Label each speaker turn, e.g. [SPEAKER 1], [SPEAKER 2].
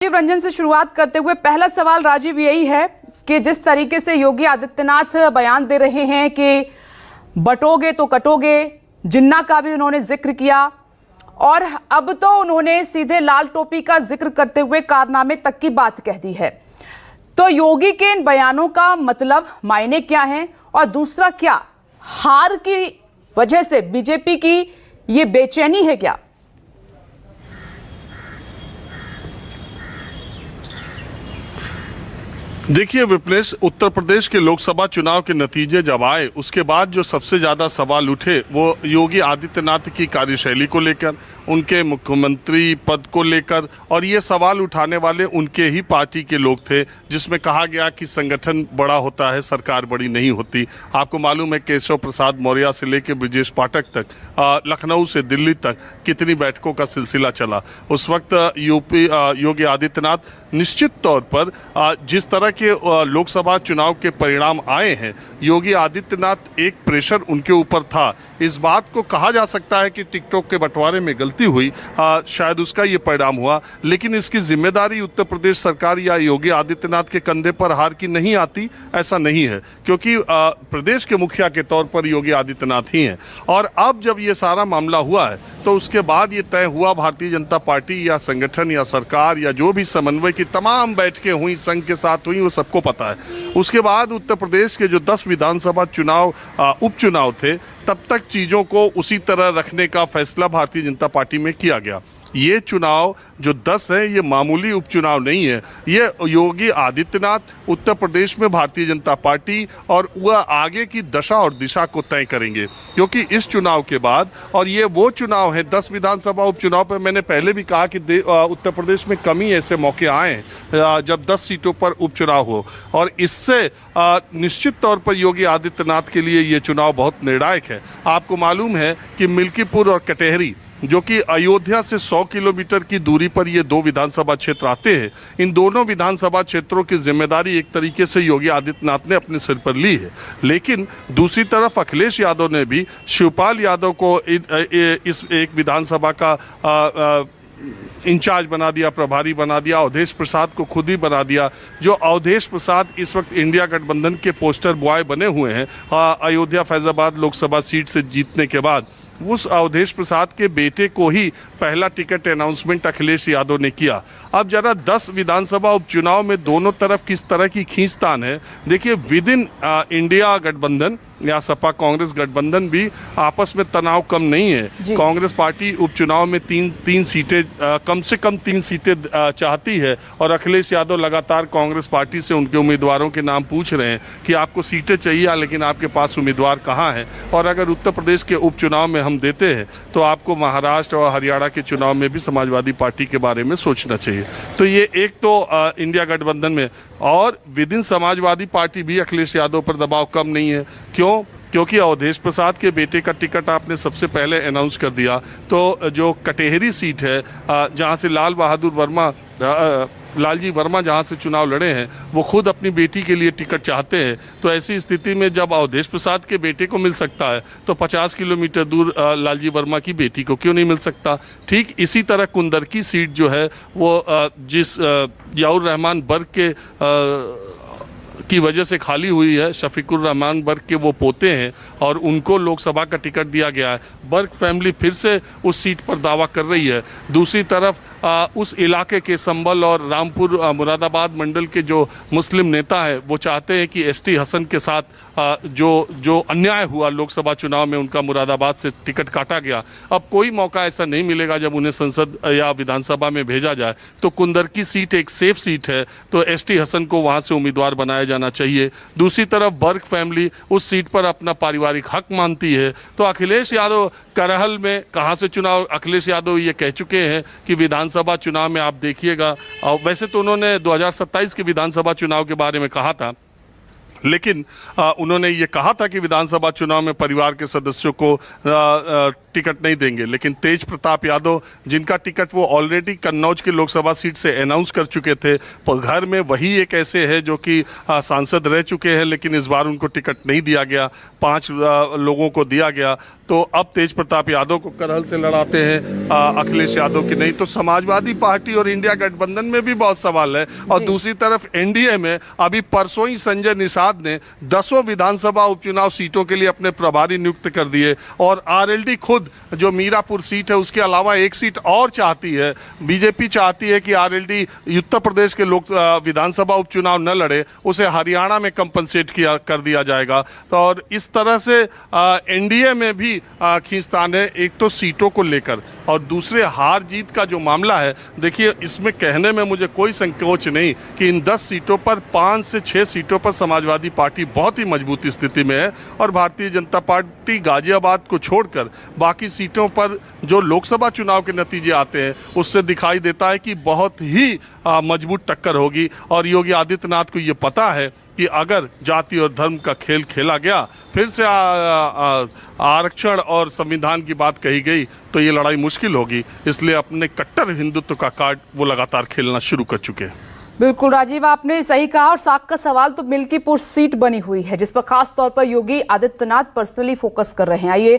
[SPEAKER 1] राजीव रंजन से शुरुआत करते हुए पहला सवाल राजीव यही है कि जिस तरीके से योगी आदित्यनाथ बयान दे रहे हैं कि बटोगे तो कटोगे, जिन्ना का भी उन्होंने जिक्र किया और अब तो उन्होंने सीधे लाल टोपी का जिक्र करते हुए कारनामे तक की बात कह दी है। तो योगी के इन बयानों का मतलब मायने क्या हैं और दूसरा क्या हार की वजह से बीजेपी की ये बेचैनी है क्या?
[SPEAKER 2] देखिए विपनेश, उत्तर प्रदेश के लोकसभा चुनाव के नतीजे जब आए उसके बाद जो सबसे ज़्यादा सवाल उठे वो योगी आदित्यनाथ की कार्यशैली को लेकर, उनके मुख्यमंत्री पद को लेकर, और ये सवाल उठाने वाले उनके ही पार्टी के लोग थे, जिसमें कहा गया कि संगठन बड़ा होता है, सरकार बड़ी नहीं होती। आपको मालूम है केशव प्रसाद मौर्य से लेकर ब्रजेश पाठक तक, लखनऊ से दिल्ली तक कितनी बैठकों का सिलसिला चला। उस वक्त योगी आदित्यनाथ निश्चित तौर पर जिस तरह के लोकसभा चुनाव के परिणाम आए हैं, योगी आदित्यनाथ एक प्रेशर उनके ऊपर था। इस बात को कहा जा सकता है कि टिकटॉक के बंटवारे में गलती हुई, शायद उसका ये परिणाम हुआ, लेकिन इसकी जिम्मेदारी उत्तर प्रदेश सरकार या योगी आदित्यनाथ के कंधे पर हार की नहीं आती, ऐसा नहीं है, क्योंकि प्रदेश के मुखिया के तौर पर योगी आदित्यनाथ ही हैं। और अब जब ये सारा मामला हुआ है तो उसके बाद ये तय हुआ, भारतीय जनता पार्टी या संगठन या सरकार या जो भी समन्वय की तमाम बैठकें हुई, संघ के साथ हुई, वो सबको पता है। उसके बाद उत्तर प्रदेश के जो 10 विधानसभा चुनाव उपचुनाव थे, तब तक चीज़ों को उसी तरह रखने का फैसला भारतीय जनता पार्टी में किया गया। ये चुनाव जो 10 है ये मामूली उपचुनाव नहीं है, ये योगी आदित्यनाथ उत्तर प्रदेश में भारतीय जनता पार्टी और वह आगे की दशा और दिशा को तय करेंगे, क्योंकि इस चुनाव के बाद, और ये वो चुनाव है 10 विधानसभा उपचुनाव पर मैंने पहले भी कहा कि उत्तर प्रदेश में कम ही ऐसे मौके आए हैं जब 10 सीटों पर उपचुनाव हो, और इससे निश्चित तौर पर योगी आदित्यनाथ के लिए ये चुनाव बहुत निर्णायक है। आपको मालूम है कि मिल्कीपुर और कटेहरी, जो कि अयोध्या से 100 किलोमीटर की दूरी पर ये 2 विधानसभा क्षेत्र आते हैं, इन दोनों विधानसभा क्षेत्रों की जिम्मेदारी एक तरीके से योगी आदित्यनाथ ने अपने सिर पर ली है। लेकिन दूसरी तरफ अखिलेश यादव ने भी शिवपाल यादव को इस एक विधानसभा का इंचार्ज बना दिया, प्रभारी बना दिया, अवधेश प्रसाद को खुद ही बना दिया। जो अवधेश प्रसाद इस वक्त इंडिया गठबंधन के पोस्टर बॉय बने हुए हैं अयोध्या फैजाबाद लोकसभा सीट से जीतने के बाद, उस अवधेश प्रसाद के बेटे को ही पहला टिकट अनाउंसमेंट अखिलेश यादव ने किया। अब जरा 10 विधानसभा उपचुनाव में दोनों तरफ किस तरह की खींचतान है, देखिए विद इन इंडिया गठबंधन या सपा कांग्रेस गठबंधन भी आपस में तनाव कम नहीं है। कांग्रेस पार्टी उपचुनाव में तीन सीटें, कम से कम 3 सीटें चाहती है, और अखिलेश यादव लगातार कांग्रेस पार्टी से उनके उम्मीदवारों के नाम पूछ रहे हैं कि आपको सीटें चाहिए लेकिन आपके पास उम्मीदवार कहाँ हैं। और अगर उत्तर प्रदेश के उपचुनाव में हम देते हैं तो आपको महाराष्ट्र और हरियाणा के चुनाव में भी समाजवादी पार्टी के बारे में सोचना चाहिए। तो ये एक तो इंडिया गठबंधन में, और विद इन समाजवादी पार्टी भी अखिलेश यादव पर दबाव कम नहीं है। क्योंकि अवधेश प्रसाद के बेटे का टिकट आपने सबसे पहले अनाउंस कर दिया, तो जो कटेहरी सीट है जहां से लालजी वर्मा जहां से चुनाव लड़े हैं, वो खुद अपनी बेटी के लिए टिकट चाहते हैं। तो ऐसी स्थिति में जब अवधेश प्रसाद के बेटे को मिल सकता है तो 50 किलोमीटर दूर लालजी वर्मा की बेटी को क्यों नहीं मिल सकता। ठीक इसी तरह कुंदर की सीट जो है वो जिस याउर रहमान बर्ग की वजह से खाली हुई है, शफीकुर रहमान बर्ग के वो पोते हैं और उनको लोकसभा का टिकट दिया गया है। बर्ग फैमिली फिर से उस सीट पर दावा कर रही है। दूसरी तरफ उस इलाके के संभल और रामपुर मुरादाबाद मंडल के जो मुस्लिम नेता है वो चाहते हैं कि एसटी हसन के साथ जो अन्याय हुआ लोकसभा चुनाव में, उनका मुरादाबाद से टिकट काटा गया। अब कोई मौका ऐसा नहीं मिलेगा जब उन्हें संसद या विधानसभा में भेजा जाए। तो कुंदर की सीट एक सेफ सीट है, तो एसटी हसन को वहाँ से उम्मीदवार बनाया जाना चाहिए। दूसरी तरफ बर्ग फैमिली उस सीट पर अपना पारिवारिक हक मानती है। तो अखिलेश यादव करहल में कहाँ से चुनाव, अखिलेश यादव ये कह चुके हैं कि विधानसभा चुनाव में आप देखिएगा, वैसे तो उन्होंने 2027 के विधानसभा चुनाव के बारे में कहा था, लेकिन उन्होंने ये कहा था कि विधानसभा चुनाव में परिवार के सदस्यों को टिकट नहीं देंगे, लेकिन तेज प्रताप यादव जिनका टिकट वो ऑलरेडी कन्नौज की लोकसभा सीट से अनाउंस कर चुके थे, घर में वही एक ऐसे है जो कि सांसद रह चुके हैं, लेकिन इस बार उनको टिकट नहीं दिया गया, 5 लोगों को दिया गया। तो अब तेज प्रताप यादव को करहल से लड़ाते हैं अखिलेश यादव की नहीं तो समाजवादी पार्टी और इंडिया गठबंधन में भी बहुत सवाल है। और दूसरी तरफ एनडीए में अभी परसों ही संजय निषाद ने 10 विधानसभा उपचुनाव सीटों के लिए अपने प्रभारी नियुक्त कर दिए और आरएलडी खुद जो मीरापुर सीट है उसके अलावा एक सीट और चाहती है। बीजेपी चाहती है कि आरएलडी उत्तर प्रदेश के लोक विधानसभा उपचुनाव न लड़े, उसे हरियाणा में कंपनसेट कर दिया जाएगा। तो और इस तरह से एनडीए में भी खींचतान है, एक तो सीटों को लेकर और दूसरे हार जीत का जो मामला है। देखिए, इसमें कहने में मुझे कोई संकोच नहीं कि इन 10 सीटों पर 5 से 6 सीटों पर समाजवादी पार्टी बहुत ही मजबूत स्थिति में है और भारतीय जनता पार्टी गाजियाबाद को छोड़कर बाकी सीटों पर जो लोकसभा चुनाव के नतीजे आते हैं उससे दिखाई देता है कि बहुत ही मजबूत टक्कर होगी। और योगी आदित्यनाथ को ये पता है कि अगर जाति और धर्म का खेल खेला गया, फिर से आरक्षण और संविधान की बात कही गई तो ये लड़ाई मुश्किल होगी। इसलिए अपने कट्टर हिंदुत्व का कार्ड वो लगातार खेलना शुरू कर चुके हैं।
[SPEAKER 1] बिल्कुल राजीव, आपने सही कहा। और साख का सवाल तो मिल्कीपुर सीट बनी हुई है जिस पर खास तौर पर योगी आदित्यनाथ पर्सनली फोकस कर रहे हैं। आइए